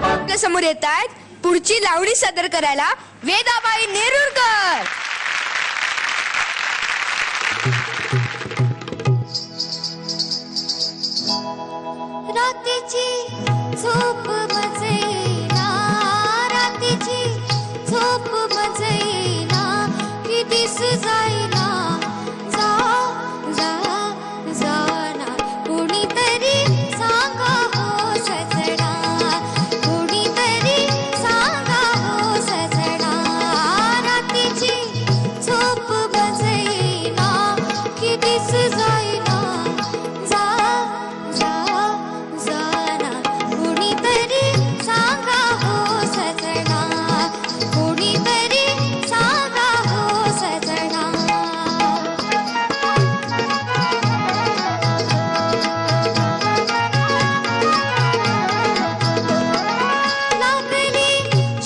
आपल्या समोर येत आहेत पुढची लावणी सादर करायला वेदाबाई नेरुरकर. रात्रीची झोप मजेना, रात्रीची झोप मजेना, की दिस जाईना, जा जा जाना, कोणीतरी सांगा हो सजना, कोणीतरी सांगा हो सजना. रात्रीची झोप मजेना, की दिस जाईना, जा जा जाना, कोणीतरी सांगा हो सजना, कोणीतरी सांगा हो सजना. लागली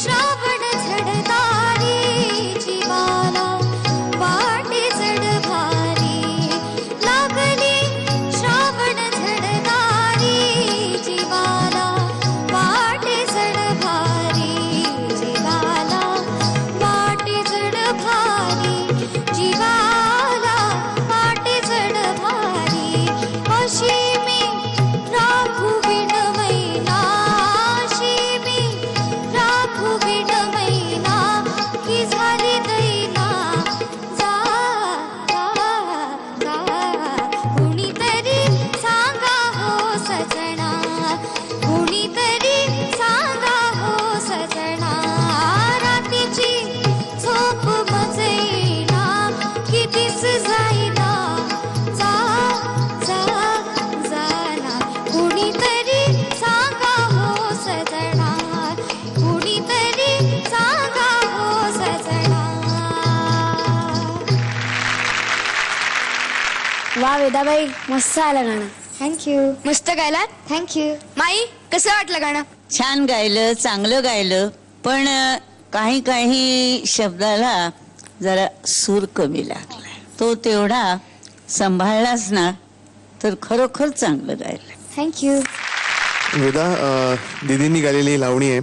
श्रावण झडतारी, जीवाला वाटे जड भारी. लागली श्रावण झडतारी, जीवाला वाटे जड भारी. जीवाला वाटे जड भारी, जीवाला वाटे जड भारी. अशी मी राखू विणवैना, अशी मी राखू विणवैना, की झाली दैना, जा जा जा, कोणीतरी सांगा हो सजना, कोणीतरी सांगा हो सजना. रात्रीची झोप मजेना, की दिस जाईना, जा जा जाना, कोणीतरी सांगा हो सजना, कोणीतरी सांगा हो सजना. वा वेदाबाई, मस्त आलं गाणं. थँक्यू मस्त गायला. थँक्यू. माई कसं वाटलं गाणं? छान गायलं, चांगलं गायलं, पण काही काही शब्दाला जरा सूर कमी लागला. तो तेवढा सांभाळलाच ना तर खरोखर चांगलं गायलं. थँक्यू. वेदा, दीदींनी गायलेली लावणी आहे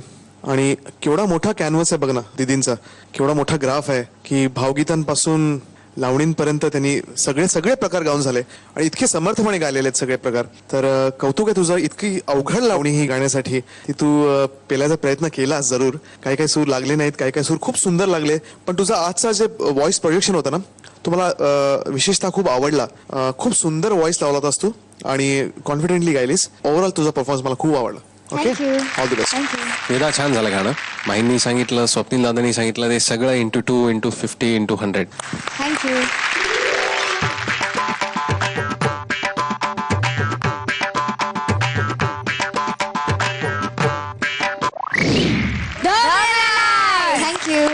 आणि केवढा मोठा कॅनव्हस आहे बघ ना दीदींचा. केवढा मोठा ग्राफ आहे की भावगीतांपासून लावणींपर्यंत त्यांनी सगळे प्रकार गाऊन झाले आणि इतके समर्थपणे गायलेले आहेत सगळे प्रकार. तर कौतुक आहे तुझं. इतकी अवघड लावणी ही गाण्यासाठी ती तू पेल्याचा प्रयत्न केलास जरूर. काही काही सूर लागले नाहीत, काही काही सूर खूप सुंदर लागले. पण तुझा आजचा जे व्हॉइस प्रोजेक्शन होता ना, तुम्हाला विशेषतः खूप आवडला. खूप सुंदर व्हॉइस लावला होतास तू आणि कॉन्फिडेंटली गायलीस. ओव्हरऑल तुझा परफॉर्मन्स मला खूप आवडला. Okay, all the best. Veda, छान झालं गाणं. माहींनी सांगितलं, स्वप्नील दादांनी सांगितलं, ते सगळं into 2 into 50 into 100. Thank you. Thank you.